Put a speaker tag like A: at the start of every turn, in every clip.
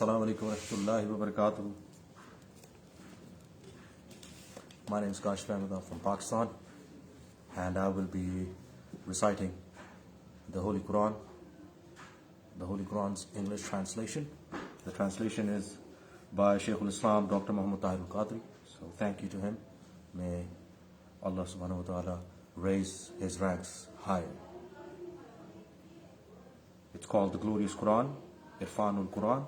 A: Assalamu alaikum wa rahmatullahi wa barakatuh. My name is Kashif Ahmed from Pakistan, and I will be reciting the Holy Quran, the Holy Quran's English translation. The translation is by Shaykh-ul-Islam, Dr. Muhammad Tahir-ul-Qadri. So thank you to him. May Allah subhanahu wa ta'ala raise his ranks higher. It's called the Glorious Quran, Irfanul-Quran.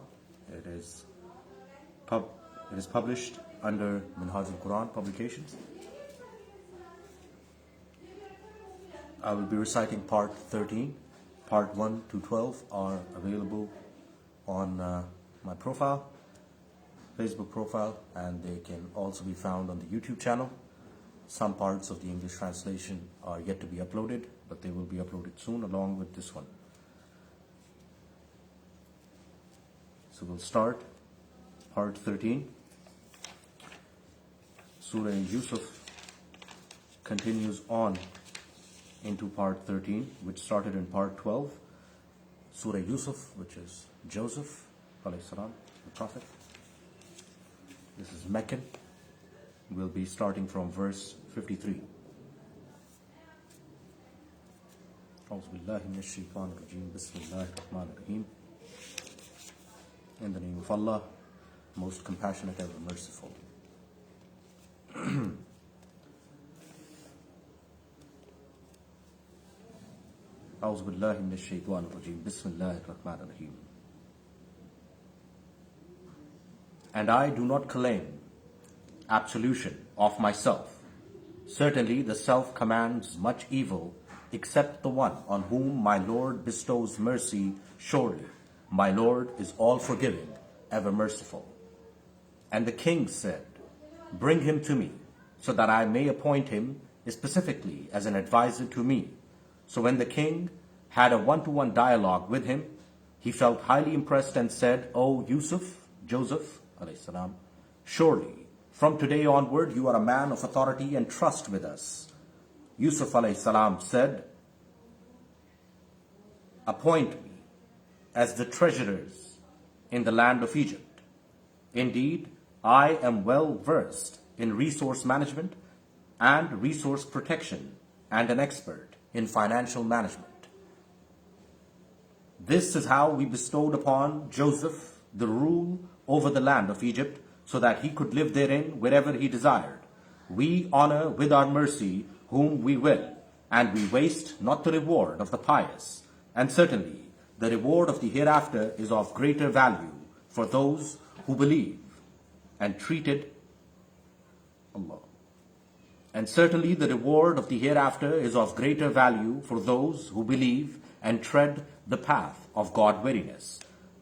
A: It is published under Minhajul Quran publications. I will be reciting part 13. Part 1 to 12 are available on my profile, Facebook profile, and they can also be found on the YouTube channel. Some parts of the English translation are yet to be uploaded, but they will be uploaded soon along with this one. So we'll start part 13. Surah Yusuf continues on into part 13, which started in part 12. Surah Yusuf, which is Joseph alayhi salam, the Prophet. This is Meccan. We'll be starting from verse 53. أعوذ بالله من الشيطان الرجيم. بسم الله الرحمن الرحيم. In the name of Allah, most compassionate, ever merciful. أعوذ بالله من الشيطان الرجيم. بسم الله الرحمن الرحيم. And I do not claim absolution of myself. Certainly the self commands much evil, except the one on whom my Lord bestows mercy. Surely my Lord is all forgiving, ever merciful. And the king said, bring him to me, so that I may appoint him specifically as an advisor to me. So when the king had a one-to-one dialogue with him, he felt highly impressed and said, O Joseph, alayhi salam, surely from today onward you are a man of authority and trust with us. Yusuf alayhi salam said, appoint me as the treasurers in the land of Egypt. Indeed, I am well versed in resource management and resource protection and an expert in financial management. This is how we bestowed upon Joseph the rule over the land of Egypt, so that he could live therein wherever he desired. We honor with our mercy whom we will, and we waste not the reward of the pious. And certainly the reward of the hereafter is of greater value for those who believe and treated Allah. And certainly the reward of the hereafter is of greater value for those who believe and tread the path of God-weariness.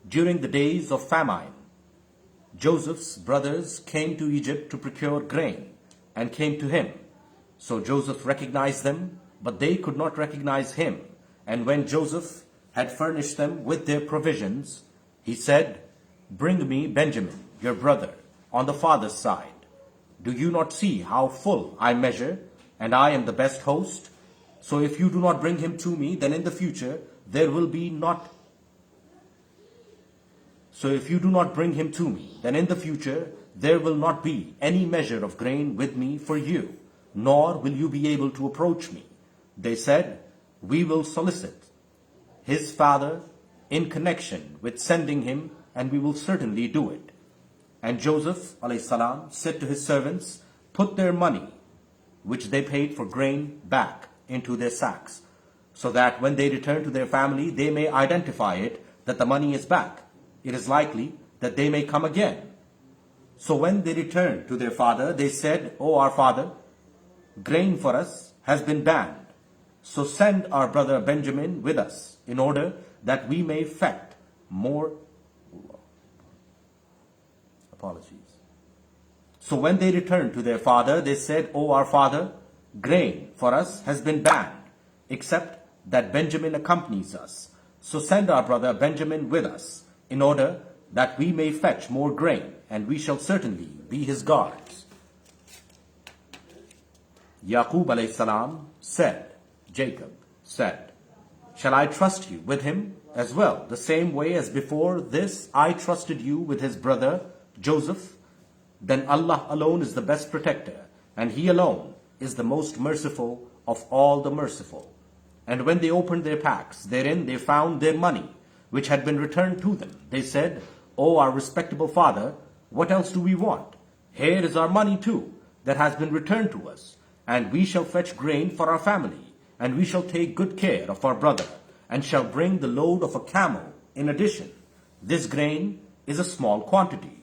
A: During the days of famine, Joseph's brothers came to Egypt to procure grain and came to him. So Joseph recognized them, but they could not recognize him. And when Joseph had furnished them with their provisions, he said, bring me Benjamin, your brother, on the father's side. Do you not see how full I measure, and I am the best host? So if you do not bring him to me, then in the future there will be not. So if you do not bring him to me, then in the future there will not be any measure of grain with me for you, nor will you be able to approach me. They said, we will solicit his father in connection with sending him, and we will certainly do it. And Joseph alayhi salam said to his servants, put their money, which they paid for grain, back into their sacks, so that when they return to their family, they may identify it that the money is back. It is likely that they may come again. So when they returned to their father, they said, O our father, grain for us has been banned. So send our brother Benjamin with us, in order that we may fetch more. Apologies. So when they returned to their father, they said, O our father, grain for us has been banned, except that Benjamin accompanies us. So send our brother Benjamin with us, in order that we may fetch more grain, and we shall certainly be his guards. Yaqub alayhi salam said, Jacob said, shall I trust you with him as well, the same way as before this I trusted you with his brother Joseph, then Allah alone is the best protector, and He alone is the most merciful of all the merciful. And when they opened their packs, therein they found their money, which had been returned to them. They said, O our respectable father, what else do we want? Here is our money too, that has been returned to us, and we shall fetch grain for our family, and we shall take good care of our brother, and shall bring the load of a camel in addition. This grain is a small quantity.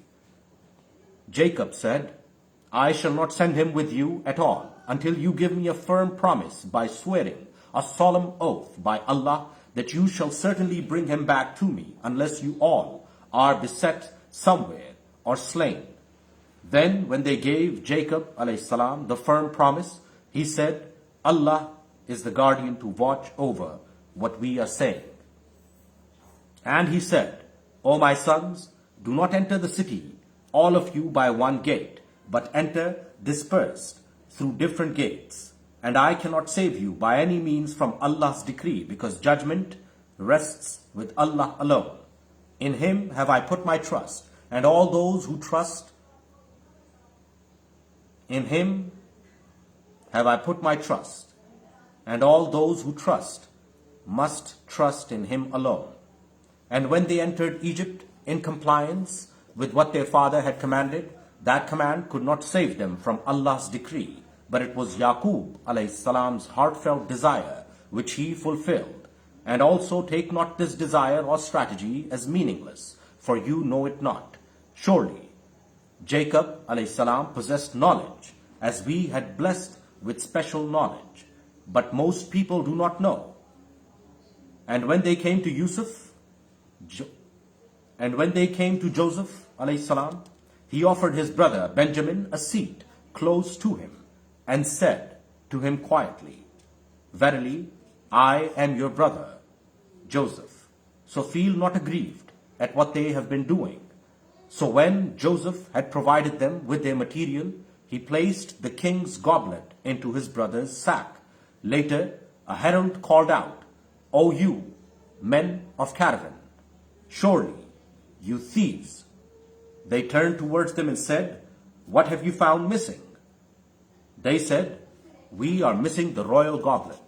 A: Jacob said, I shall not send him with you at all, until you give me a firm promise by swearing a solemn oath by Allah that you shall certainly bring him back to me, unless you all are beset somewhere or slain. Then when they gave Jacob alayhi salam the firm promise, he said, Allah is the guardian to watch over what we are saying. And he said, O my sons, do not enter the city, all of you by one gate, but enter dispersed through different gates. And I cannot save you by any means from Allah's decree, because judgment rests with Allah alone. In Him have I put my trust, and all those who trust in Him have I put my trust, and all those who trust must trust in Him alone. And when they entered Egypt in compliance with what their father had commanded, that command could not save them from Allah's decree, but it was Yaqub alayhi salam's heartfelt desire which he fulfilled. And also take not this desire or strategy as meaningless, for you know it not. Surely Jacob alayhi salam possessed knowledge, as we had blessed with special knowledge, but most people do not know. And when they came to Joseph alayhi salam, he offered his brother Benjamin a seat close to him, and said to him quietly, Verily, I am your brother Joseph, so feel not aggrieved at what they have been doing. So when Joseph had provided them with their material, he placed the king's goblet into his brother's sack. Later, a herald called out, O you, men of caravan, surely, you thieves. They turned towards them and said, What have you found missing? They said, We are missing the royal goblet,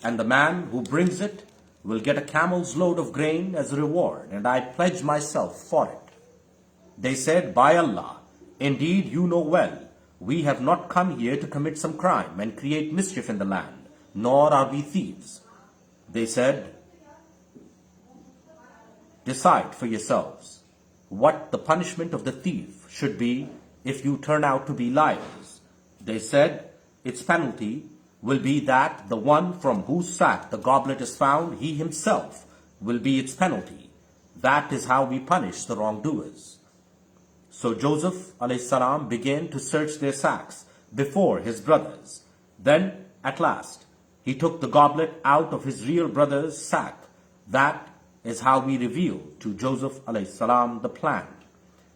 A: and the man who brings it will get a camel's load of grain as a reward, and I pledge myself for it. They said, By Allah, indeed you know well, we have not come here to commit some crime and create mischief in the land, nor are we thieves. They said, Decide for yourselves what the punishment of the thief should be if you turn out to be liars. They said, its penalty will be that the one from whose sack the goblet is found, he himself will be its penalty. That is how we punish the wrongdoers. So Joseph alayhi salam began to search their sacks before his brothers. Then, at last, he took the goblet out of his real brother's sack. That is how we revealed to Joseph alayhi salam the plan.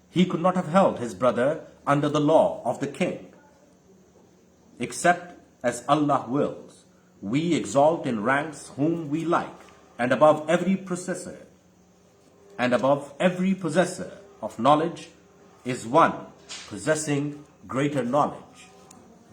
A: He could not have held his brother under the law of the king, except as Allah wills. We exalt in ranks whom we like, and above every possessor of knowledge is one possessing greater knowledge.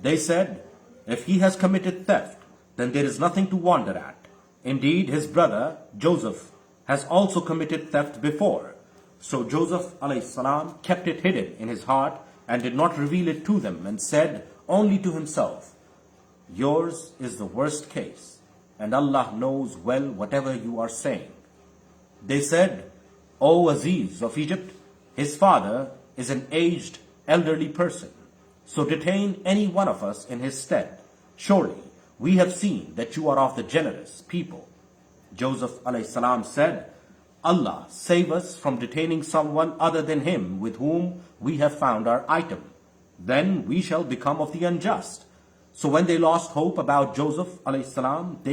A: They said, If he has committed theft, then there is nothing to wonder at. Indeed, his brother Joseph has also committed theft before. So Joseph alayhi salam kept it hidden in his heart and did not reveal it to them, and said only to himself, Yours is the worst case, and Allah knows well whatever you are saying. They said, O Aziz of Egypt, his father is an aged, elderly person, so detain any one of us in his stead. Surely, we have seen that you are of the generous people. Joseph alayhi salam said, Allah save us from detaining someone other than him with whom we have found our item. Then we shall become of the unjust. So when they lost hope about Joseph alayhi salam,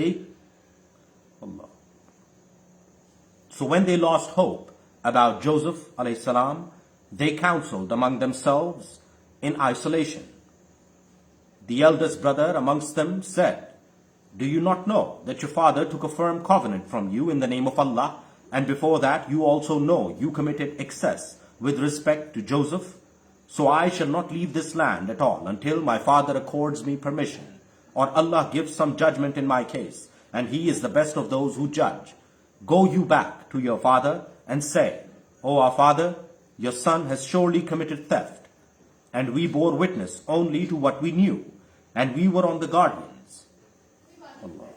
A: they counseled among themselves in isolation. The eldest brother amongst them said, Do you not know that your father took a firm covenant from you in the name of Allah, And before that, you also know you committed excess with respect to Joseph. So I shall not leave this land at all until my father accords me permission, or Allah gives some judgment in my case, and he is the best of those who judge. Go you back to your father and say, O our father, your son has surely committed theft, and we bore witness only to what we knew, and we were on the guardians. Allah.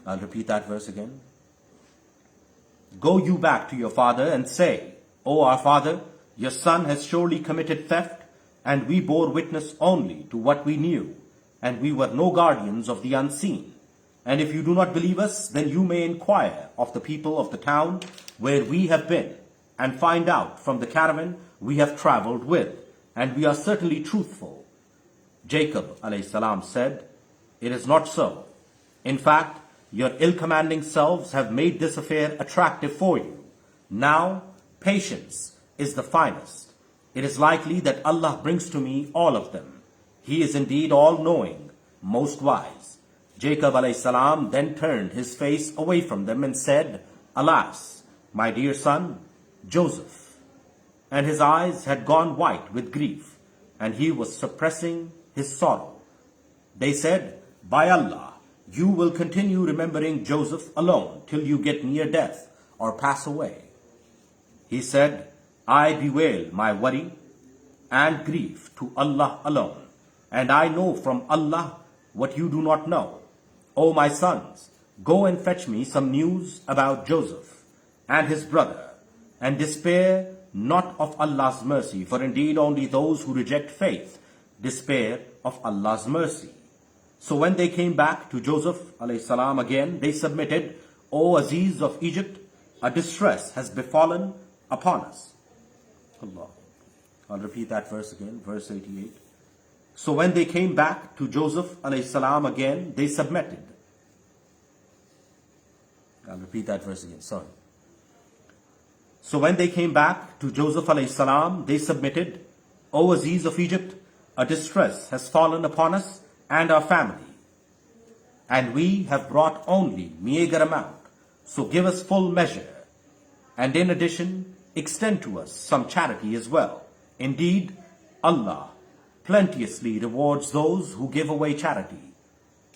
A: I'll repeat that verse again. Go you back to your father and say, O our father, your son has surely committed theft, and we bore witness only to what we knew, and we were no guardians of the unseen. And if you do not believe us, then you may inquire of the people of the town where we have been, and find out from the caravan we have traveled with, and we are certainly truthful. Jacob ﷺ said, It is not so. In fact, your ill-commanding selves have made this affair attractive for you. Now, patience is the finest. It is likely that Allah brings to me all of them. He is indeed all-knowing, most wise. Jacob ﷺ then turned his face away from them and said, Alas, my dear son, Joseph. And his eyes had gone white with grief, and he was suppressing his sorrow. They said, By Allah, you will continue remembering Joseph alone till you get near death or pass away. He said, I bewail my worry and grief to Allah alone, and I know from Allah what you do not know. O my sons, go and fetch me some news about Joseph and his brother, and despair not of Allah's mercy, for indeed only those who reject faith despair of Allah's mercy. So when they came back to Joseph ﷺ again, they submitted, O Aziz of Egypt, a distress has befallen upon us. Allah. I'll repeat that verse again, verse 88. So when they came back to Joseph ﷺ again, they submitted. I'll repeat that verse again, sorry. So when they came back to Joseph ﷺ, they submitted, O Aziz of Egypt, a distress has fallen upon us and our family, and we have brought only meager amount, so give us full measure, and in addition extend to us some charity as well. Indeed, Allah plenteously rewards those who give away charity.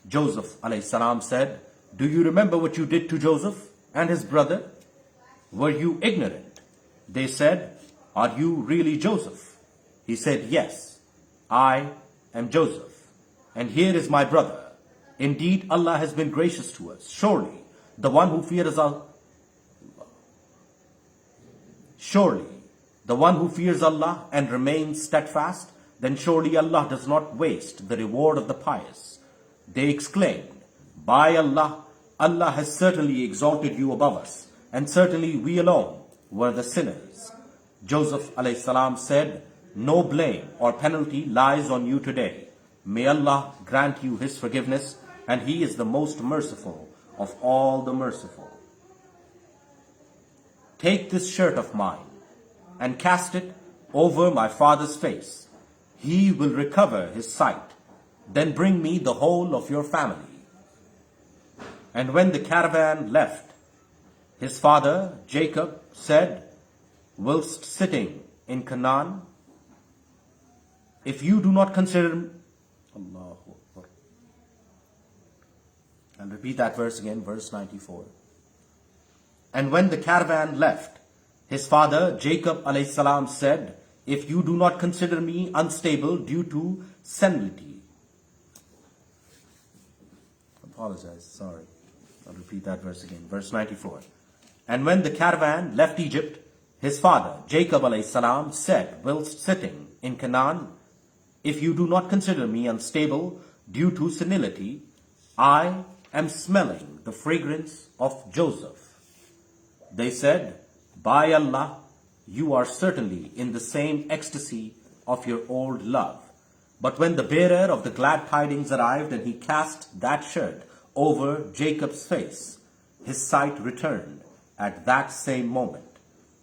A: Joseph ﷺ said, Do you remember what you did to Joseph and his brother? Were you ignorant? They said, Are you really Joseph? He said, Yes, I am Joseph. And here is my brother. Indeed, Allah has been gracious to us. Surely, the one who fears Allah and remains steadfast, then surely Allah does not waste the reward of the pious. They exclaimed, By Allah, Allah has certainly exalted you above us, and certainly we alone were the sinners. Joseph ﷺ said, No blame or penalty lies on you today. May Allah grant you His forgiveness, and He is the most merciful of all the merciful. Take this shirt of mine and cast it over my father's face. He will recover his sight. Then bring me the whole of your family. And when the caravan left, his father Jacob said, whilst sitting in Canaan, If you do not consider Allahu Akbar. I'll repeat that verse again, verse 94. And when the caravan left, his father Jacob ﷺ said, If you do not consider me unstable due to senility. Apologize, sorry. I'll repeat that verse again, verse 94. And when the caravan left Egypt, his father Jacob ﷺ said, whilst sitting in Canaan, If you do not consider me unstable due to senility, I am smelling the fragrance of Joseph. They said, By Allah, you are certainly in the same ecstasy of your old love. But when the bearer of the glad tidings arrived and he cast that shirt over Jacob's face, his sight returned at that same moment.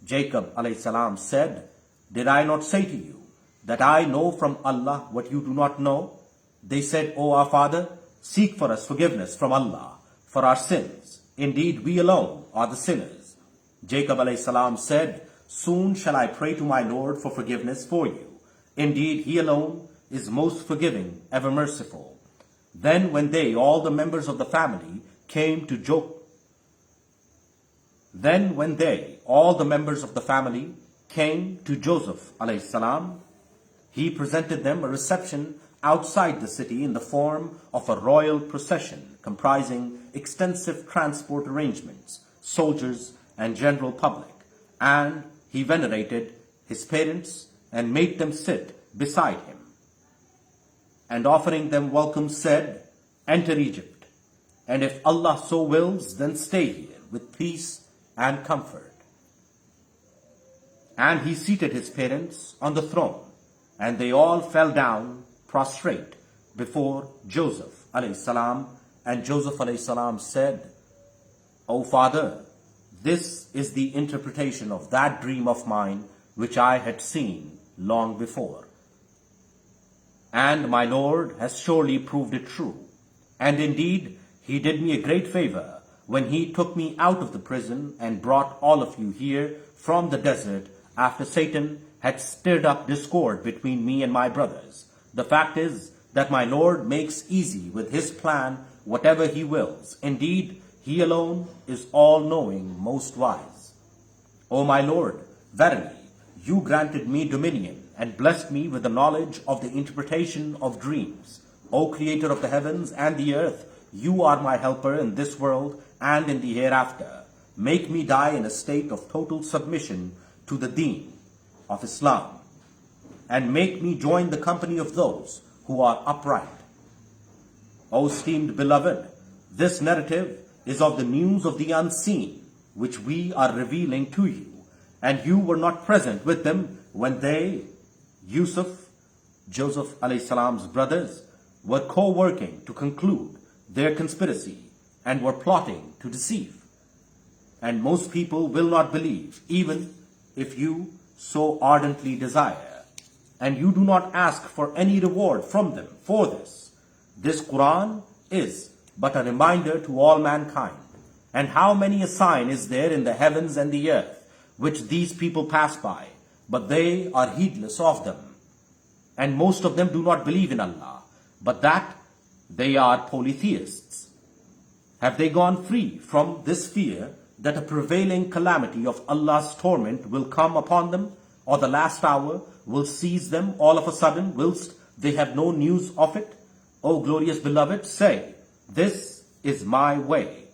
A: Jacob ﷺ said, Did I not say to you that I know from Allah what you do not know? They said, O our father, seek for us forgiveness from Allah for our sins. Indeed, we alone are the sinners. Jacob alayhi salam said, "Soon shall I pray to my Lord for forgiveness for you. Indeed, He alone is most forgiving, ever merciful." Then when they, all the members of the family, came to Joseph alayhi salam, he presented them a reception outside the city in the form of a royal procession comprising extensive transport arrangements, soldiers, and general public. And he venerated his parents and made them sit beside him. And offering them welcome said, "Enter Egypt, and if Allah so wills, then stay here with peace and comfort." And he seated his parents on the throne, and they all fell down prostrate before Joseph alayhi salam. And Joseph alayhi salam said, "O Father, this is the interpretation of that dream of mine which I had seen long before. And my Lord has surely proved it true. And indeed, He did me a great favor when He took me out of the prison and brought all of you here from the desert after Satan had stirred up discord between me and my brothers. The fact is that my Lord makes easy with His plan whatever He wills. Indeed, He alone is all-knowing, most wise. O my Lord, verily, you granted me dominion and blessed me with the knowledge of the interpretation of dreams. O Creator of the heavens and the earth, you are my helper in this world and in the hereafter. Make me die in a state of total submission to the deen of Islam, and make me join the company of those who are upright. O esteemed beloved, this narrative is of the news of the unseen, which we are revealing to you, and you were not present with them when they, Joseph alayhi salam's brothers, were co-working to conclude their conspiracy and were plotting to deceive. And most people will not believe, even if you so ardently desire, and you do not ask for any reward from them for this. This Quran is but a reminder to all mankind. And how many a sign is there in the heavens and the earth, which these people pass by, but they are heedless of them. And most of them do not believe in Allah, but that they are polytheists. Have they gone free from this fear that a prevailing calamity of Allah's torment will come upon them, or the last hour will seize them all of a sudden whilst they have no news of it? O glorious beloved, say, this is my way.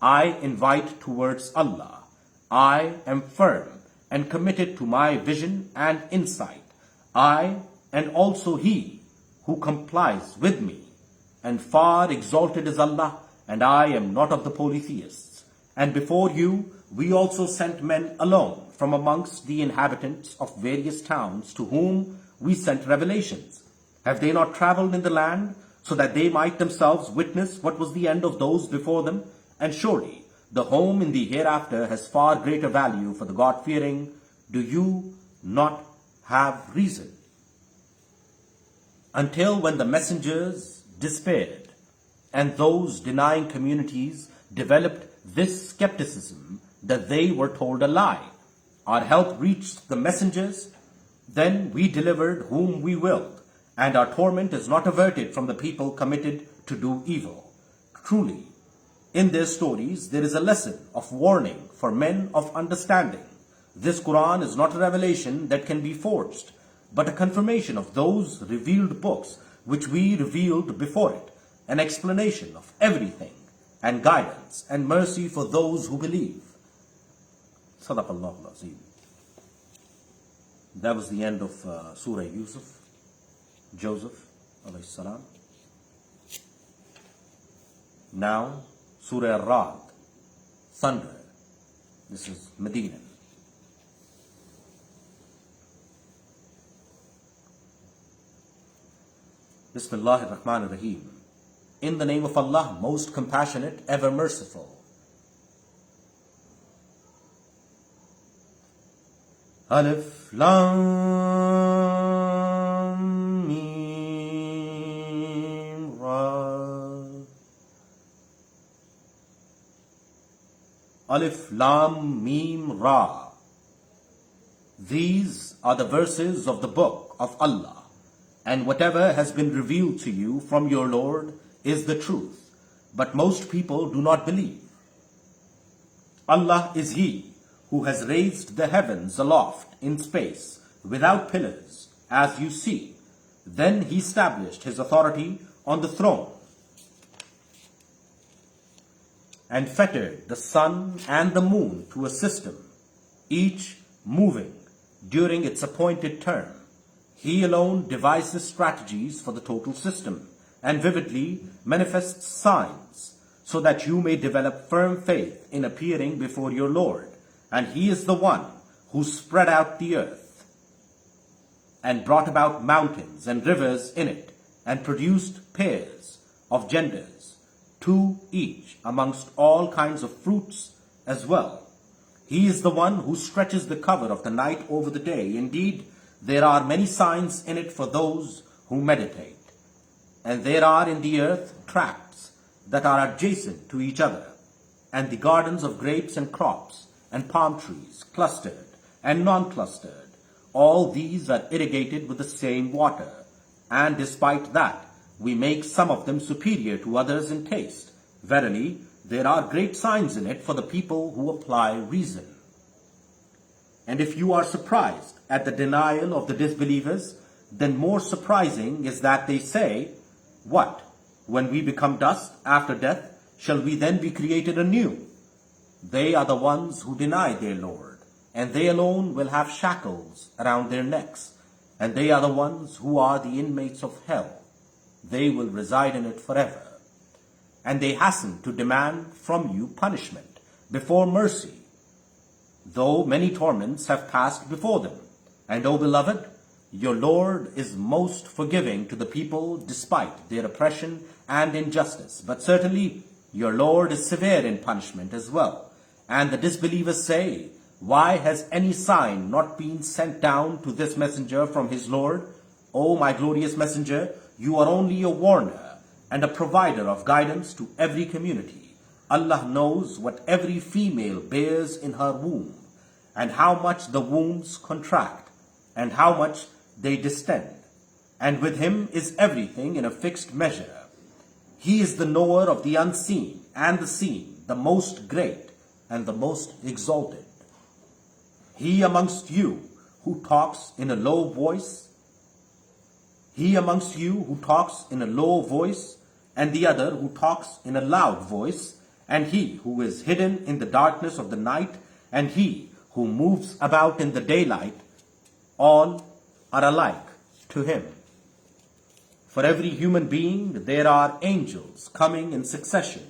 A: I invite towards Allah. I am firm and committed to my vision and insight. I and also He who complies with me. And far exalted is Allah, and I am not of the polytheists. And before you, we also sent men alone from amongst the inhabitants of various towns to whom we sent revelations. Have they not traveled in the land so that they might themselves witness what was the end of those before them? And surely the home in the hereafter has far greater value for the God-fearing. Do you not have reason? Until when the messengers despaired, and those denying communities developed this skepticism that they were told a lie. Our help reached the messengers, then we delivered whom we willed, and our torment is not averted from the people committed to do evil. Truly, in their stories there is a lesson of warning for men of understanding. This Quran is not a revelation that can be forged, but a confirmation of those revealed books which we revealed before it, an explanation of everything, and guidance and mercy for those who believe. Sadaqallahu al-Azim. That was the end of Surah Joseph alayhi salam. Now, Surah Ra'd, thunder. This is Medina. Bismillahir Rahmanir Rahim. In the name of Allah, most compassionate, ever merciful. Alif Lam Mim Ra. Alif Lam Mim Ra. These are the verses of the book of Allah, and whatever has been revealed to you from your Lord is the truth, but most people do not believe. Allah is He who has raised the heavens aloft in space without pillars, as you see. Then He established His authority on the throne and fettered the sun and the moon to a system, each moving during its appointed term. He alone devises strategies for the total system and vividly manifests signs so that you may develop firm faith in appearing before your Lord. And He is the one who spread out the earth and brought about mountains and rivers in it and produced pairs of genders, two each amongst all kinds of fruits as well. He is the one who stretches the cover of the night over the day. Indeed, there are many signs in it for those who meditate. And there are in the earth tracts that are adjacent to each other, and the gardens of grapes and crops, and palm trees, clustered and non-clustered. All these are irrigated with the same water, and despite that, we make some of them superior to others in taste. Verily, there are great signs in it for the people who apply reason. And if you are surprised at the denial of the disbelievers, then more surprising is that they say, "What? When we become dust after death, shall we then be created anew?" They are the ones who deny their Lord, and they alone will have shackles around their necks, and they are the ones who are the inmates of hell. They will reside in it forever. And they hasten to demand from you punishment before mercy, though many torments have passed before them. And, O beloved, your Lord is most forgiving to the people despite their oppression and injustice. But certainly your Lord is severe in punishment as well. And the disbelievers say, "Why has any sign not been sent down to this messenger from his Lord? O my glorious messenger, you are only a warner and a provider of guidance to every community. Allah knows what every female bears in her womb, and how much the wombs contract, and how much they distend. And with Him is everything in a fixed measure. He is the knower of the unseen and the seen, the most great and the most exalted. He amongst you who talks in a low voice, and the other who talks in a loud voice, and he who is hidden in the darkness of the night, and he who moves about in the daylight, all are alike to Him. For every human being there are angels coming in succession,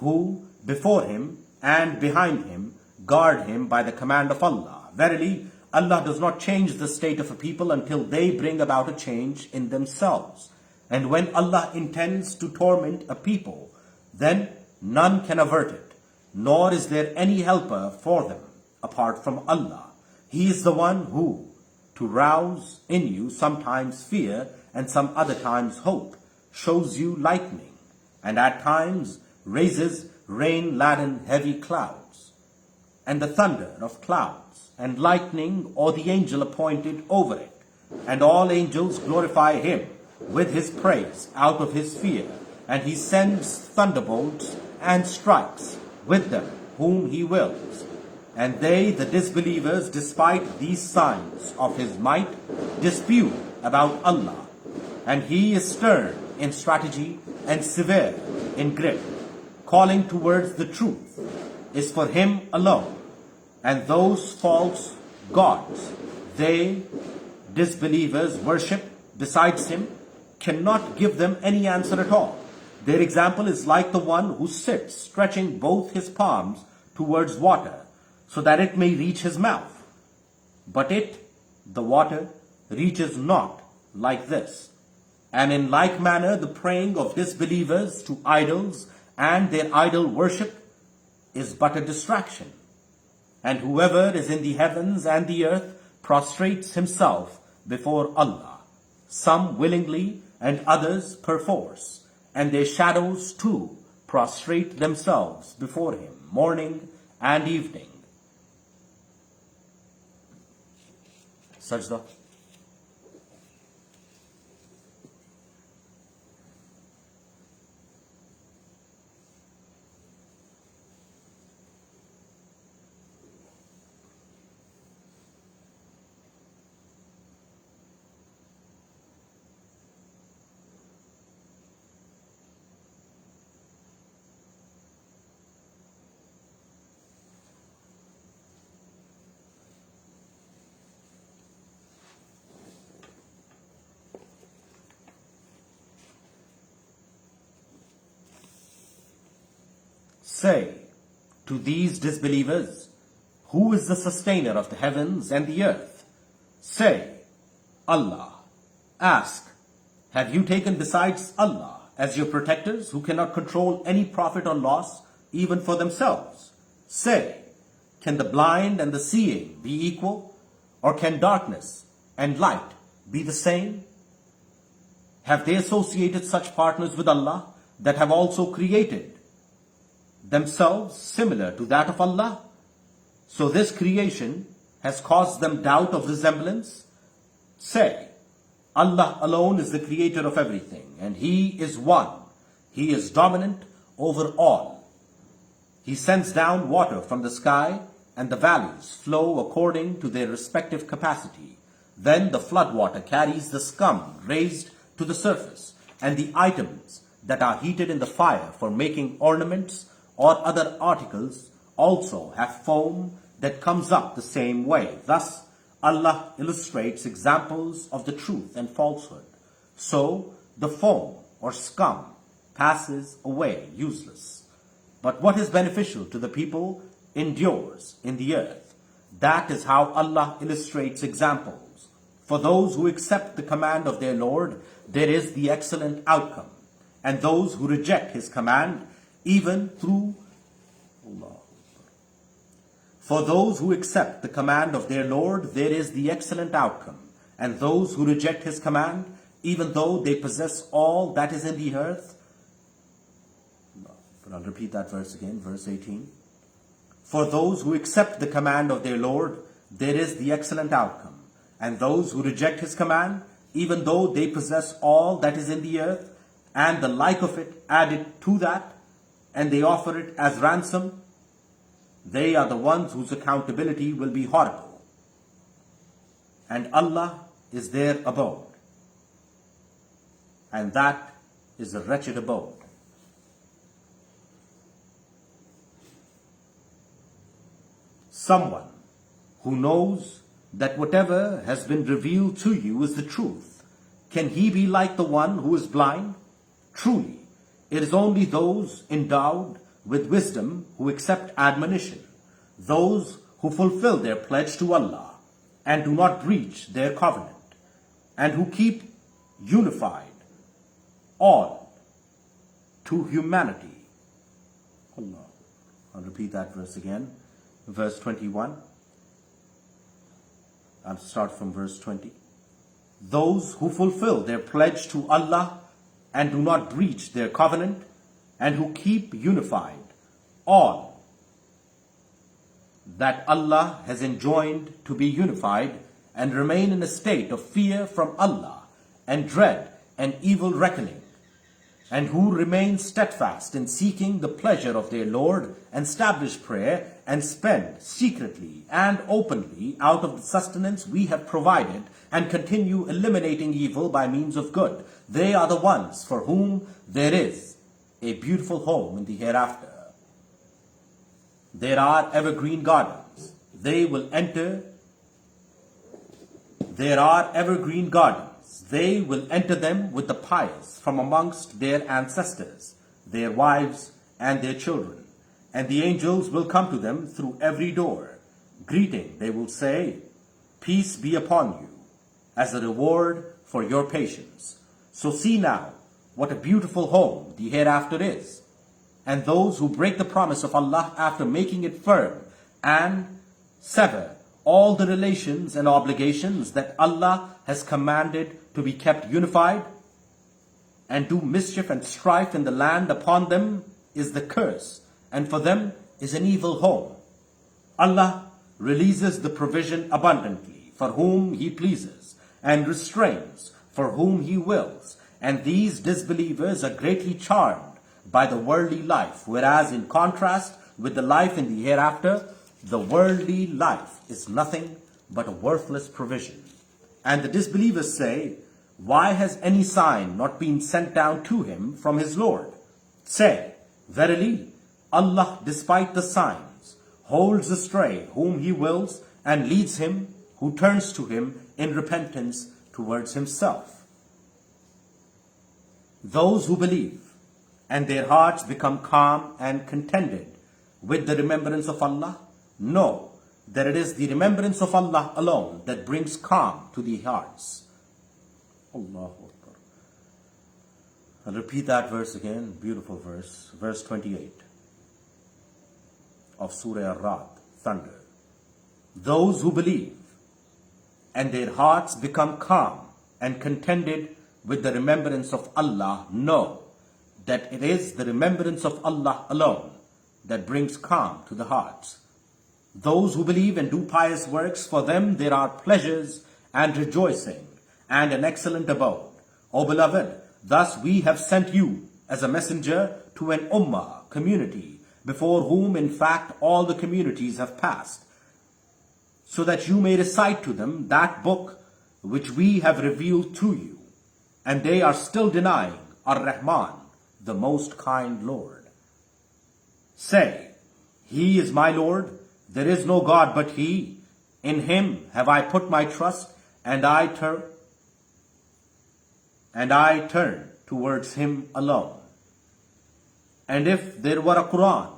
A: who before him and behind him guard him by the command of Allah. Verily, Allah does not change the state of a people until they bring about a change in themselves. And when Allah intends to torment a people, then none can avert it, nor is there any helper for them apart from Allah. He is the one who, to rouse in you sometimes fear and some other times hope, shows you lightning, and at times raises rain-laden heavy clouds, and the thunder of clouds, and lightning or the angel appointed over it. And all angels glorify Him with His praise out of His fear, and He sends thunderbolts and strikes with them whom He wills. And they, the disbelievers, despite these signs of His might, dispute about Allah. And He is stern in strategy and severe in grip. Calling towards the truth is for Him alone. And those false gods they, disbelievers, worship besides Him cannot give them any answer at all. Their example is like the one who sits stretching both his palms towards water, so that it may reach his mouth. But it, the water, reaches not like this. And in like manner the praying of disbelievers to idols and their idol worship is but a distraction. And whoever is in the heavens and the earth prostrates himself before Allah, some willingly and others perforce, and their shadows too prostrate themselves before Him morning and evening. Sajda. Say to these disbelievers, who is the sustainer of the heavens and the earth? Say, Allah. Ask, have you taken besides Allah as your protectors who cannot control any profit or loss even for themselves? Say, can the blind and the seeing be equal? Or can darkness and light be the same? Have they associated such partners with Allah that have also created themselves similar to that of Allah? So this creation has caused them doubt of resemblance? Say, Allah alone is the creator of everything, and He is one. He is dominant over all. He sends down water from the sky, and the valleys flow according to their respective capacity. Then the flood water carries the scum raised to the surface, and the items that are heated in the fire for making ornaments or other articles also have foam that comes up the same way. Thus, Allah illustrates examples of the truth and falsehood. So, the foam or scum passes away useless. But what is beneficial to the people endures in the earth. That is how Allah illustrates examples. For those who accept the command of their Lord, there is the excellent outcome. And those who reject His command, even through Allah. For those who accept the command of their Lord, there is the excellent outcome. And those who reject His command, even though they possess all that is in the earth. But I'll repeat that verse again, verse 18. For those who accept the command of their Lord, there is the excellent outcome. And those who reject His command, even though they possess all that is in the earth, and the like of it added to that, and they offer it as ransom, they are the ones whose accountability will be horrible. And Allah is their abode. And that is a wretched abode. Someone who knows that whatever has been revealed to you is the truth, can he be like the one who is blind? Truly, it is only those endowed with wisdom who accept admonition, those who fulfill their pledge to Allah and do not breach their covenant, and who keep unified all to humanity. Allah. I'll repeat that verse again. Verse 21. I'll start from verse 20. Those who fulfill their pledge to Allah and do not breach their covenant, and who keep unified all that Allah has enjoined to be unified, and remain in a state of fear from Allah and dread an evil reckoning, and who remain steadfast in seeking the pleasure of their Lord, and establish prayer, and spend secretly and openly out of the sustenance we have provided, and continue eliminating evil by means of good. They are the ones for whom there is a beautiful home in the hereafter. There are evergreen gardens. They will enter. There are evergreen gardens. They will enter them with the pious from amongst their ancestors, their wives and their children. And the angels will come to them through every door. Greeting, they will say, peace be upon you, as a reward for your patience. So see now what a beautiful home the hereafter is. And those who break the promise of Allah after making it firm and sever all the relations and obligations that Allah has commanded to be kept unified, and do mischief and strife in the land, upon them is the curse, and for them is an evil home. Allah releases the provision abundantly for whom He pleases and restrains for whom He wills. And these disbelievers are greatly charmed by the worldly life, whereas in contrast with the life in the hereafter, the worldly life is nothing but a worthless provision. And the disbelievers say, why has any sign not been sent down to him from his Lord? Say, verily, Allah, despite the signs, holds astray whom He wills and leads him who turns to Him in repentance towards Himself. Those who believe and their hearts become calm and contented with the remembrance of Allah, know that it is the remembrance of Allah alone that brings calm to the hearts. Allahu Akbar. I'll repeat that verse again, beautiful verse, verse 28 of Surah Ar-Ra'd, thunder. Those who believe and their hearts become calm and contented with the remembrance of Allah, know that it is the remembrance of Allah alone that brings calm to the hearts. Those who believe and do pious works, for them there are pleasures and rejoicing and an excellent abode. O beloved, thus we have sent you as a messenger to an ummah, community, before whom in fact all the communities have passed, so that you may recite to them that book which we have revealed to you. And they are still denying Ar-Rahman, the most kind Lord. Say, He is my Lord, there is no God but He. In Him have I put my trust, and I turn towards Him alone. And if there were a Quran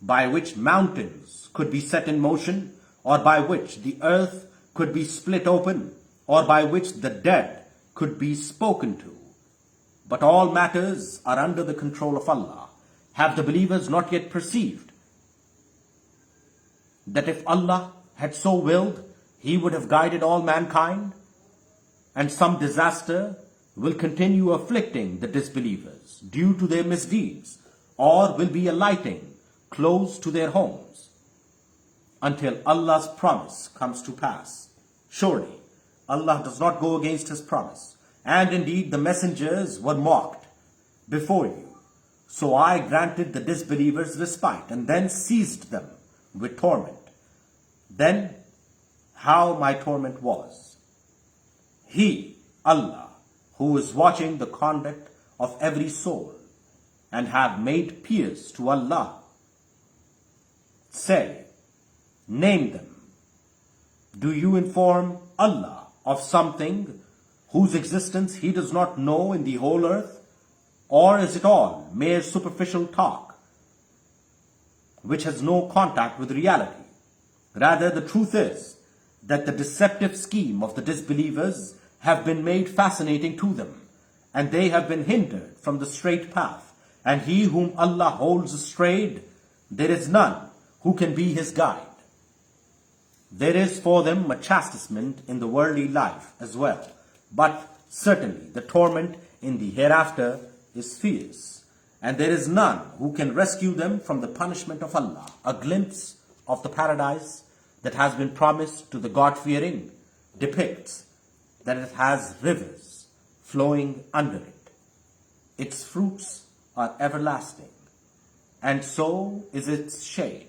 A: by which mountains could be set in motion, or by which the earth could be split open, or by which the dead could be spoken to, but all matters are under the control of Allah, have the believers not yet perceived that if Allah had so willed, He would have guided all mankind? And some disaster will continue afflicting the disbelievers due to their misdeeds, or will be alighting close to their homes, until Allah's promise comes to pass. Surely, Allah does not go against His promise, and indeed the messengers were mocked before you. So I granted the disbelievers respite, and then seized them with torment. Then, how my torment was. He, Allah, who is watching the conduct of every soul, and have made peers to Allah. Say, name them. Do you inform Allah of something whose existence He does not know in the whole earth? Or is it all mere superficial talk, which has no contact with reality? Rather, the truth is that the deceptive scheme of the disbelievers have been made fascinating to them, and they have been hindered from the straight path. And he whom Allah holds astrayed, there is none who can be his guide. There is for them a chastisement in the worldly life as well, but certainly the torment in the hereafter is fierce, and there is none who can rescue them from the punishment of Allah. A glimpse of the paradise that has been promised to the God-fearing depicts that it has rivers flowing under it. Its fruits are everlasting, and so is its shade.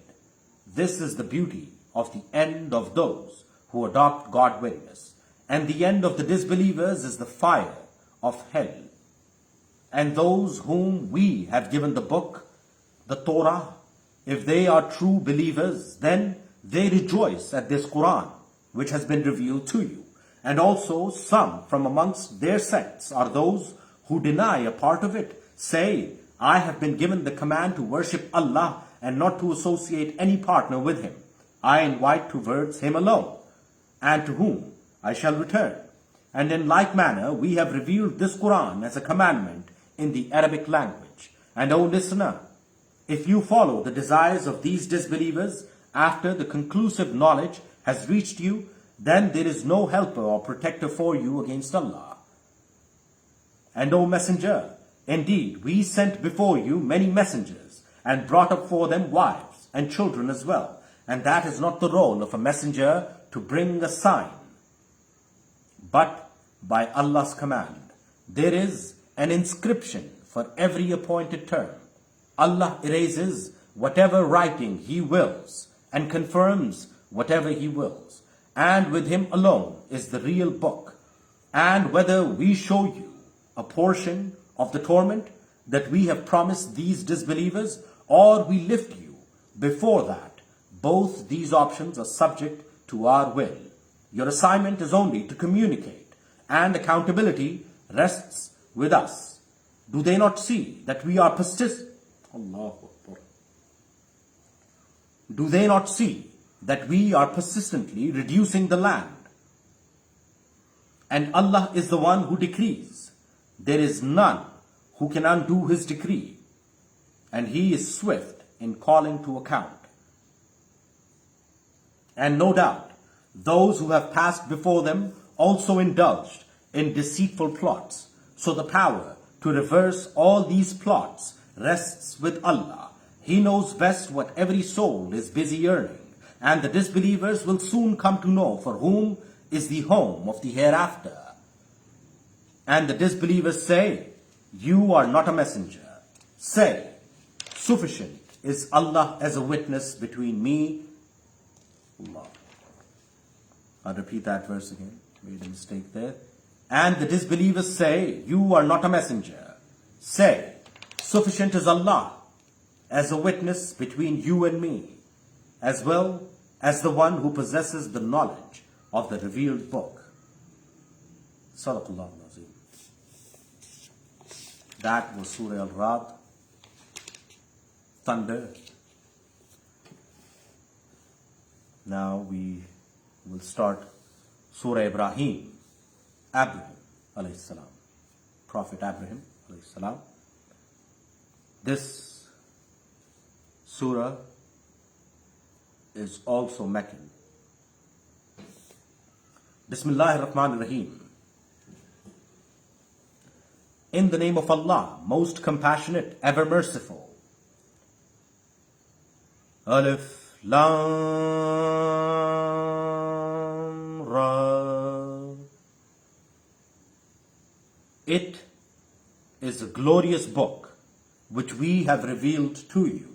A: This is the beauty of the end of those who adopt God witness, and the end of the disbelievers is the fire of hell. And those whom we have given the book, the Torah, if they are true believers, then they rejoice at this Quran which has been revealed to you. And also some from amongst their sects are those who deny a part of it. Say, I have been given the command to worship Allah and not to associate any partner with Him. I invite towards Him alone, and to whom I shall return. And in like manner, we have revealed this Quran as a commandment in the Arabic language. And O listener, if you follow the desires of these disbelievers after the conclusive knowledge has reached you, then there is no helper or protector for you against Allah. And O messenger, indeed we sent before you many messengers, and brought up for them wives and children as well. And that is not the role of a messenger to bring a sign, but by Allah's command. There is an inscription for every appointed term. Allah erases whatever writing He wills and confirms whatever He wills. And with Him alone is the real book. And whether we show you a portion of the torment that we have promised these disbelievers, or we lift you before that, both these options are subject to our will. Your assignment is only to communicate, and accountability rests with us. Do they not see that we are persistent? Do they not see that we are persistently reducing the land? And Allah is the one who decrees. There is none who can undo His decree, and He is swift in calling to account. And no doubt, those who have passed before them also indulged in deceitful plots. So the power to reverse all these plots rests with Allah. He knows best what every soul is busy earning, and the disbelievers will soon come to know for whom is the home of the hereafter. And the disbelievers say, you are not a messenger. Say, sufficient is Allah as a witness between me. Allah. I'll repeat that verse again. Made a mistake there. And the disbelievers say, you are not a messenger. Say, sufficient is Allah as a witness between you and me, as well as the one who possesses the knowledge of the revealed book. Sadaqallahu al-Azim. That was Surah Al-Ra'd, thunder. Now we will start Surah Ibrahim, Abraham alayhi salam, Prophet Abraham alayhi salam. This surah is also Meccan. Bismillahir Rahmanir Rahim. In the name of Allah, most compassionate, ever merciful. Alif Lam Ra. It is a glorious book which we have revealed to you,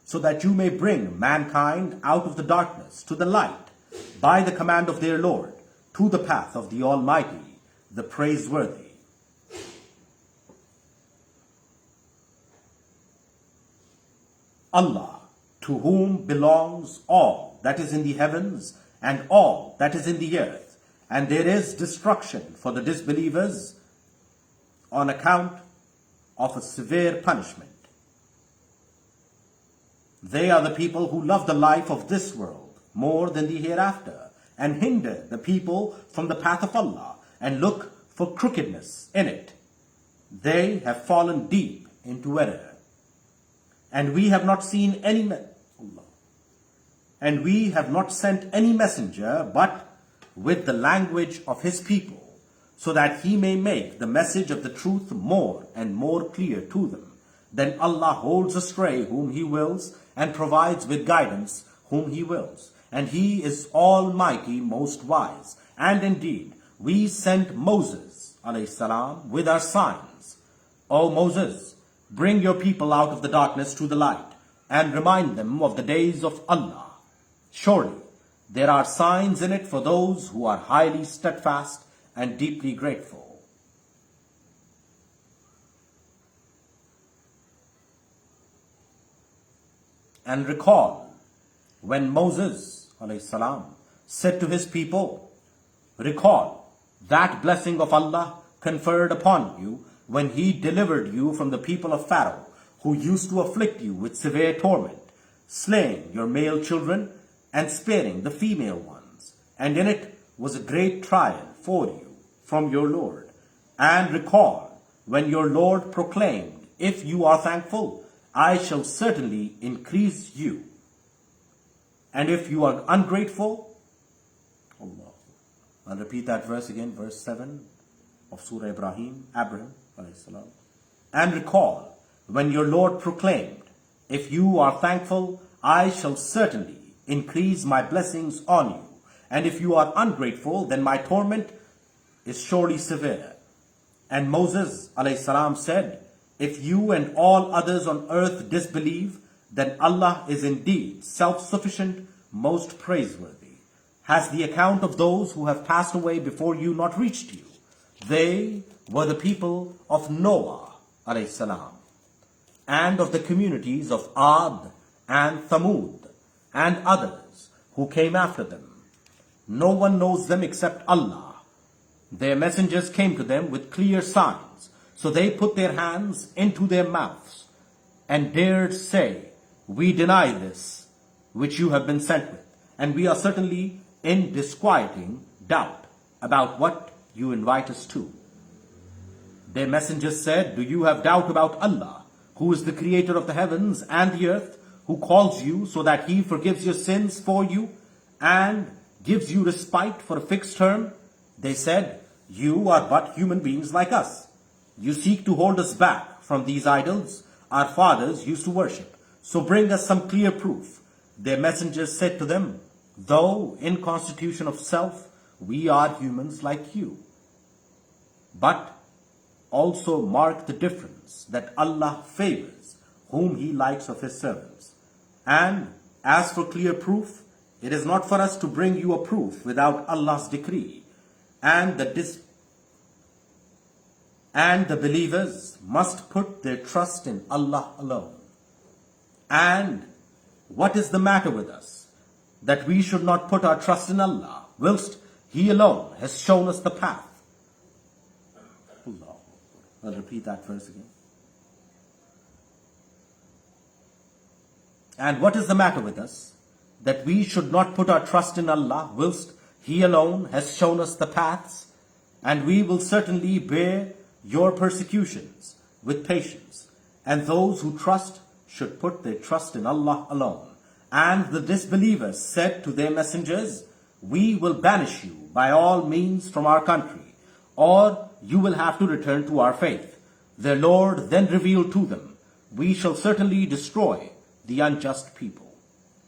A: so that you may bring mankind out of the darkness to the light by the command of their Lord, to the path of the Almighty, the praiseworthy. Allah, to whom belongs all that is in the heavens and all that is in the earth, and there is destruction for the disbelievers on account of a severe punishment. They are the people who love the life of this world more than the hereafter, and hinder the people from the path of Allah, and look for crookedness in it. They have fallen deep into error. And we have not seen any and we have not sent any messenger but with the language of his people, so that he may make the message of the truth more and more clear to them. Then Allah holds astray whom He wills, and provides with guidance whom He wills. And He is Almighty, most wise. And indeed, we sent Moses alayhi salam with our signs. O Moses, bring your people out of the darkness to the light, and remind them of the days of Allah. Surely, there are signs in it for those who are highly steadfast and deeply grateful. And recall when Moses alayhi salam said to his people, recall that blessing of Allah conferred upon you when He delivered you from the people of Pharaoh, who used to afflict you with severe torment, slaying your male children and sparing the female ones. And in it was a great trial for you from your Lord. And recall when your Lord proclaimed, if you are thankful, I shall certainly increase you. And if you are ungrateful, Allah. I'll repeat that verse again, verse 7 of Surah Ibrahim, Abraham alayhi salam. And recall when your Lord proclaimed, if you are thankful, I shall certainly increase my blessings on you. And if you are ungrateful, then my torment is surely severe. And Moses alayhi salam said, if you and all others on earth disbelieve, then Allah is indeed self-sufficient, most praiseworthy. Has the account of those who have passed away before you not reached you? They were the people of Noah alayhi salam, and of the communities of Ad and Thamud and others who came after them. No one knows them except Allah. Their messengers came to them with clear signs, so they put their hands into their mouths and dared say, we deny this which you have been sent with, and we are certainly in disquieting doubt about what you invite us to. Their messengers said, do you have doubt about Allah, who is the creator of the heavens and the earth, who calls you so that he forgives your sins for you and gives you respite for a fixed term? They said, you are but human beings like us. You seek to hold us back from these idols our fathers used to worship. So bring us some clear proof. Their messengers said to them, though in constitution of self, we are humans like you. But also mark the difference that Allah favors whom He likes of His servants. And as for clear proof, it is not for us to bring you a proof without Allah's decree. And the believers must put their trust in Allah alone. And what is the matter with us, that we should not put our trust in Allah, whilst He alone has shown us the path? I'll repeat that verse again. And what is the matter with us, that we should not put our trust in Allah, whilst He alone has shown us the paths? And we will certainly bear your persecutions with patience. And those who trust should put their trust in Allah alone. And the disbelievers said to their messengers, we will banish you by all means from our country, or you will have to return to our faith. Their Lord then revealed to them, we shall certainly destroy the unjust people,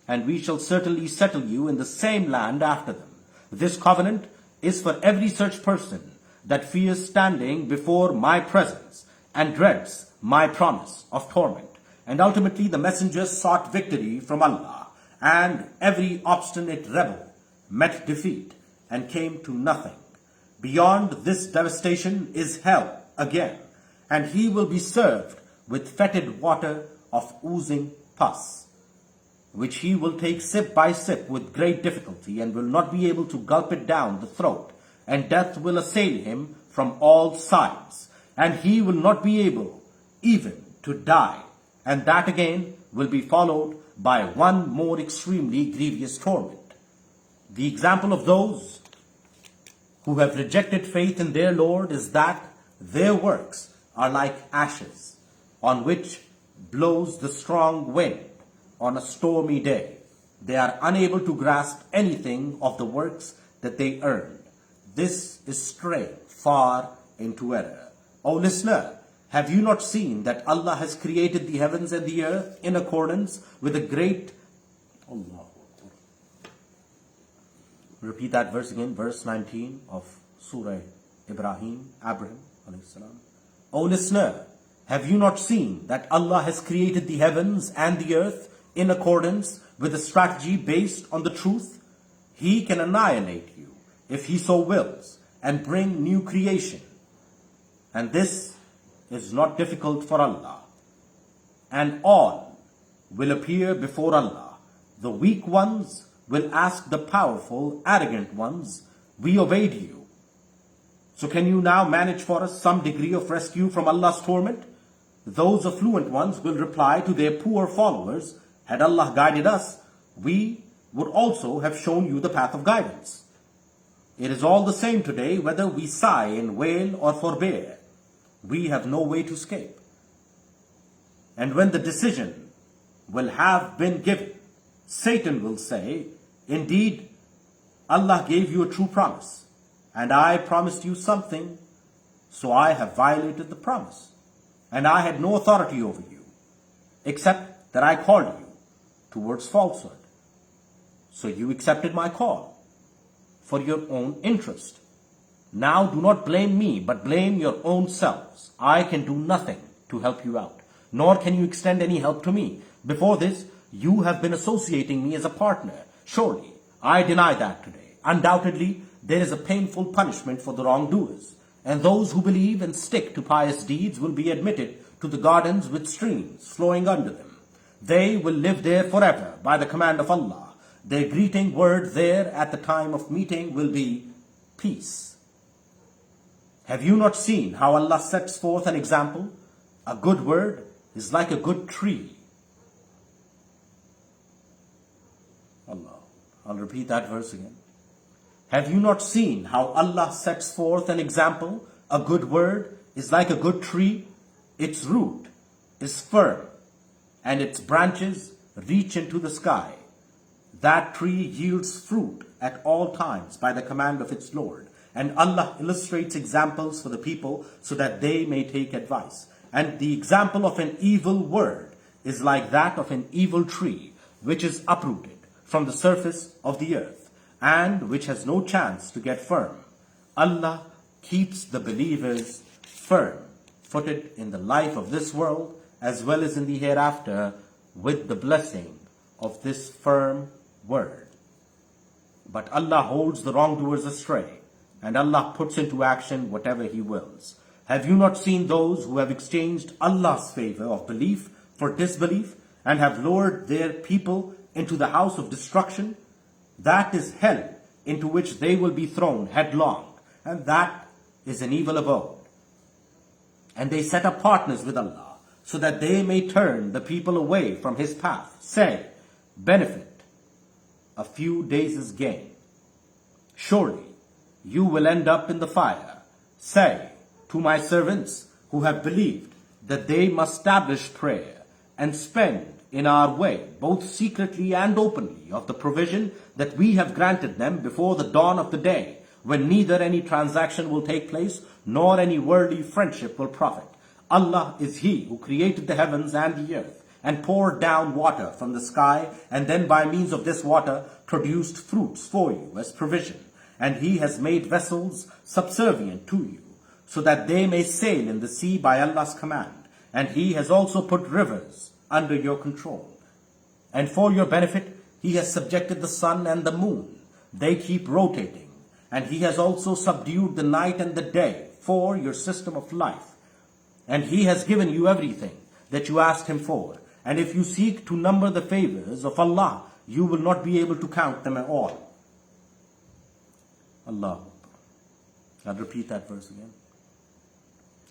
A: and we shall certainly settle you in the same land after them. This covenant is for every such person that fears standing before my presence and dreads my promise of torment. And ultimately the messengers sought victory from Allah, and every obstinate rebel met defeat and came to nothing. Beyond this devastation is hell again, and he will be served with fetid water of oozing pus, which he will take sip by sip with great difficulty, and will not be able to gulp it down the throat, and death will assail him from all sides, and he will not be able even to die, and that again will be followed by one more extremely grievous torment. The example of those who have rejected faith in their Lord is that their works are like ashes on which blows the strong wind on a stormy day. They are unable to grasp anything of the works that they earned. This is straying far into error. O listener, have you not seen that Allah has created the heavens and the earth in accordance with a great... Allah. Repeat that verse again, verse 19 of Surah Ibrahim, Abraham alayhi salam. O listener, have you not seen that Allah has created the heavens and the earth in accordance with a strategy based on the truth? He can annihilate you if He so wills and bring new creation. And this is not difficult for Allah. And all will appear before Allah. The weak ones will ask the powerful, arrogant ones, we obeyed you. So can you now manage for us some degree of rescue from Allah's torment? Those affluent ones will reply to their poor followers, had Allah guided us, we would also have shown you the path of guidance. It is all the same today whether we sigh and wail or forbear. We have no way to escape. And when the decision will have been given, Satan will say, indeed, Allah gave you a true promise, and I promised you something, so I have violated the promise, and I had no authority over you, except that I called you towards falsehood. So you accepted my call for your own interest. Now do not blame me, but blame your own selves. I can do nothing to help you out, nor can you extend any help to me. Before this, you have been associating me as a partner. Surely, I deny that today. Undoubtedly, there is a painful punishment for the wrongdoers, and those who believe and stick to pious deeds will be admitted to the gardens with streams flowing under them. They will live there forever by the command of Allah. Their greeting word there at the time of meeting will be peace. Have you not seen how Allah sets forth an example? A good word is like a good tree. Allah. I'll repeat that verse again. Have you not seen how Allah sets forth an example? A good word is like a good tree. Its root is firm, and its branches reach into the sky. That tree yields fruit at all times by the command of its Lord. And Allah illustrates examples for the people so that they may take advice. And the example of an evil word is like that of an evil tree, which is uprooted from the surface of the earth, and which has no chance to get firm. Allah keeps the believers firm-footed in the life of this world as well as in the hereafter with the blessing of this firm word. But Allah holds the wrongdoers astray, and Allah puts into action whatever He wills. Have you not seen those who have exchanged Allah's favor of belief for disbelief, and have lowered their people into the house of destruction? That is hell, into which they will be thrown headlong, and that is an evil abode. And they set up partners with Allah, so that they may turn the people away from His path. Say, benefit, a few days' gain. Surely you will end up in the fire. Say to my servants who have believed that they must establish prayer and spend in our way, both secretly and openly, of the provision that we have granted them before the dawn of the day, when neither any transaction will take place, nor any worldly friendship will profit. Allah is He who created the heavens and the earth, and poured down water from the sky, and then by means of this water produced fruits for you as provision. And He has made vessels subservient to you, so that they may sail in the sea by Allah's command. And He has also put rivers under your control. And for your benefit, He has subjected the sun and the moon. They keep rotating. And He has also subdued the night and the day for your system of life. And He has given you everything that you asked Him for. And if you seek to number the favors of Allah, you will not be able to count them at all. Allah. I'll repeat that verse again.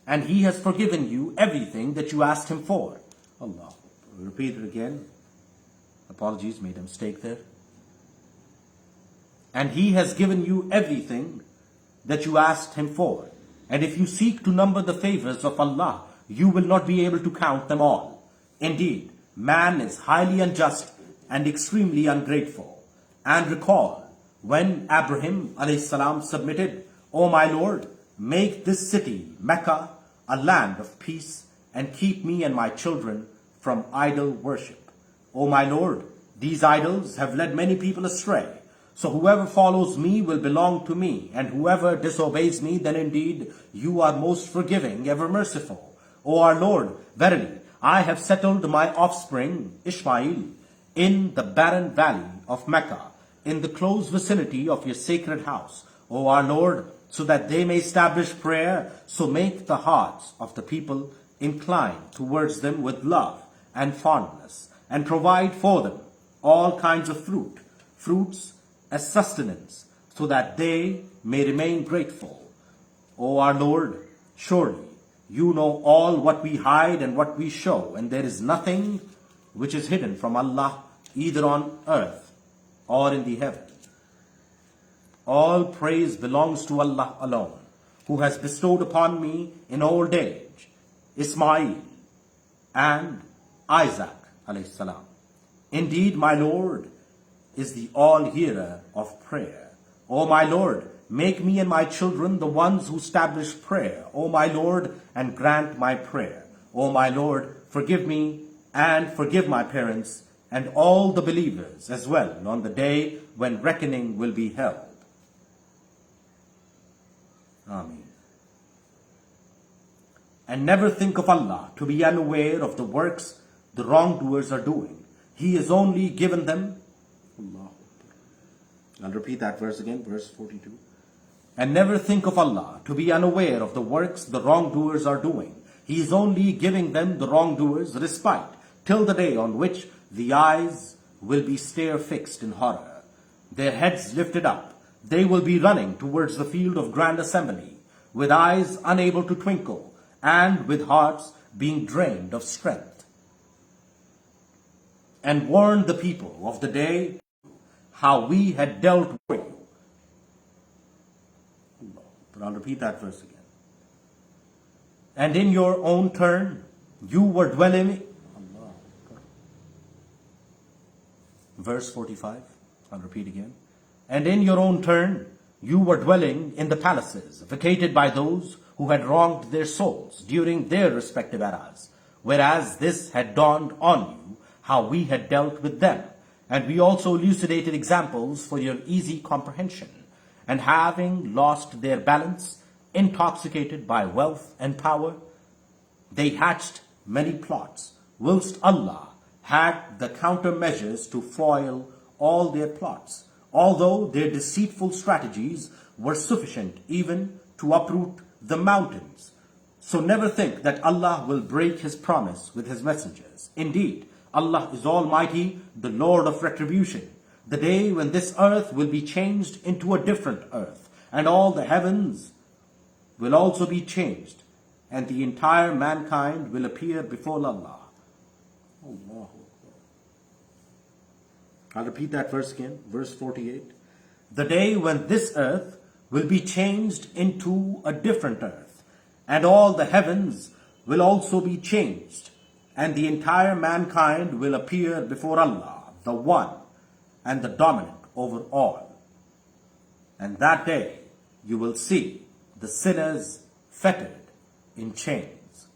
A: And He has forgiven you everything that you asked Him for. Allah. I'll repeat it again. Apologies, made a mistake there. And He has given you everything that you asked Him for. And if you seek to number the favors of Allah, you will not be able to count them all. Indeed, man is highly unjust and extremely ungrateful. And recall, when Abraham a.s. submitted, O my Lord, make this city, Mecca, a land of peace, and keep me and my children from idol worship. O my Lord, these idols have led many people astray. So whoever follows me will belong to me, and whoever disobeys me, then indeed you are most forgiving, ever merciful. O our Lord, verily, I have settled my offspring, Ishmael, in the barren valley of Mecca, in the close vicinity of your sacred house, O our Lord, so that they may establish prayer, so make the hearts of the people inclined towards them with love and fondness, and provide for them all kinds of fruits as sustenance, so that they may remain grateful. O our Lord, surely you know all what we hide and what we show, and there is nothing which is hidden from Allah, either on earth or in the heaven. All praise belongs to Allah alone, who has bestowed upon me in old age Ismail and Isaac alayhi salam. Indeed, my Lord is the all-hearer of prayer. O my Lord, make me and my children the ones who establish prayer, O my Lord, and grant my prayer. O my Lord, forgive me and forgive my parents and all the believers as well on the day when reckoning will be held. Ameen. And never think of Allah to be unaware of the works the wrongdoers are doing. He has only given them. I'll repeat that verse again, verse 42. And never think of Allah to be unaware of the works the wrongdoers are doing. He is only giving them, the wrongdoers, respite till the day on which the eyes will be stare-fixed in horror, their heads lifted up. They will be running towards the field of grand assembly, with eyes unable to twinkle, and with hearts being drained of strength. And warn the people of the day how we had dealt with you. But I'll repeat that verse again. And in your own turn, you were dwelling. Verse 45, I'll repeat again. And in your own turn, you were dwelling in the palaces, vacated by those who had wronged their souls during their respective eras, whereas this had dawned on you how we had dealt with them. And we also elucidated examples for your easy comprehension. And having lost their balance, intoxicated by wealth and power, they hatched many plots, whilst Allah had the countermeasures to foil all their plots, although their deceitful strategies were sufficient even to uproot the mountains. So never think that Allah will break His promise with His messengers. Indeed, Allah is Almighty, the Lord of retribution. The day when this earth will be changed into a different earth, and all the heavens will also be changed, and the entire mankind will appear before Allah. I'll repeat that verse again, verse 48. The day when this earth will be changed into a different earth, and all the heavens will also be changed, and the entire mankind will appear before Allah, the One and the Dominant over all. And that day you will see the sinners fettered in chains.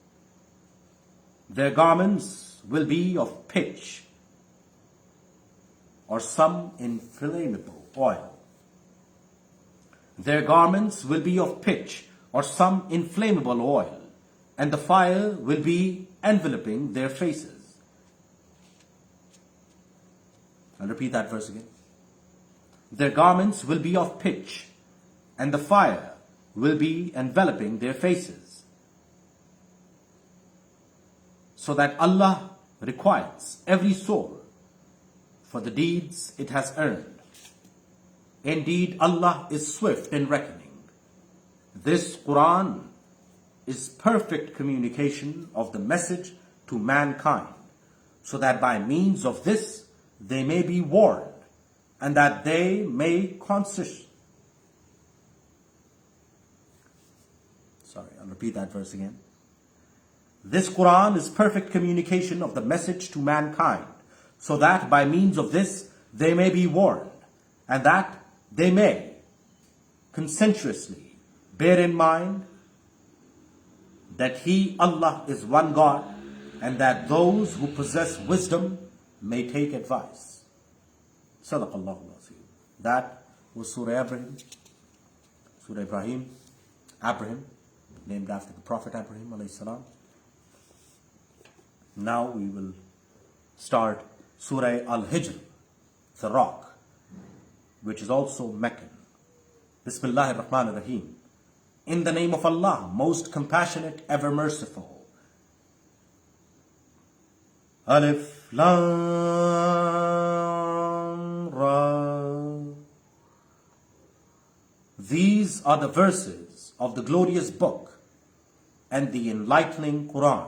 A: Their garments will be of pitch, or some inflammable oil. Their garments will be of pitch, or some inflammable oil, and the fire will be enveloping their faces. I'll repeat that verse again. Their garments will be of pitch, and the fire will be enveloping their faces. So that Allah requires every soul for the deeds it has earned. Indeed, Allah is swift in reckoning. This Quran is perfect communication of the message to mankind, so that by means of this they may be warned, and that they may I'll repeat that verse again. This Quran is perfect communication of the message to mankind, so that by means of this they may be warned, and that they may conscientiously bear in mind that He, Allah, is one God, and that those who possess wisdom may take advice. Sadaqallahu al-Azim. That was Surah Ibrahim. Surah Ibrahim, named after the Prophet Ibrahim alayhi salam. Now we will start Surah Al-Hijr, the Rock, which is also Meccan. Bismillahir Rahmanir Rahim. In the name of Allah, most compassionate, ever merciful. Alif Lam Ra. These are the verses of the glorious book and the enlightening Quran.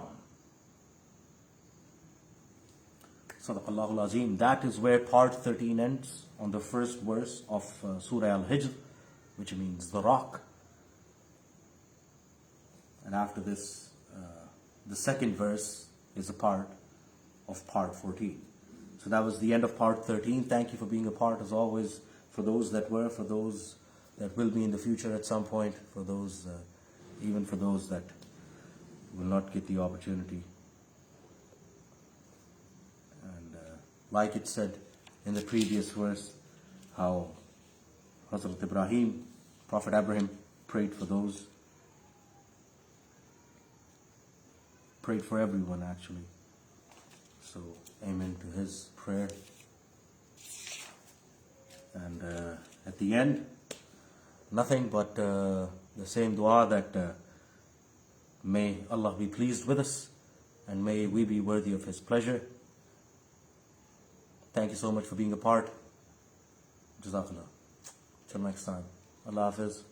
A: Sadaqallahu al-Azim. That is where part 13 ends, on the first verse of Surah Al-Hijr, which means the rock. And after this, the second verse is a part of part 14. So that was the end of part 13. Thank you for being a part, as always, for those that were, for those that will be in the future at some point, for those, even for those that will not get the opportunity. And like it said in the previous verse, how Hazrat Ibrahim, Prophet Abraham, prayed for those, prayed for everyone actually. So, amen to his prayer. And at the end, nothing but the same dua that may Allah be pleased with us and may we be worthy of His pleasure. Thank you so much for being a part. Jazakallah. Till next time. Allah Hafiz.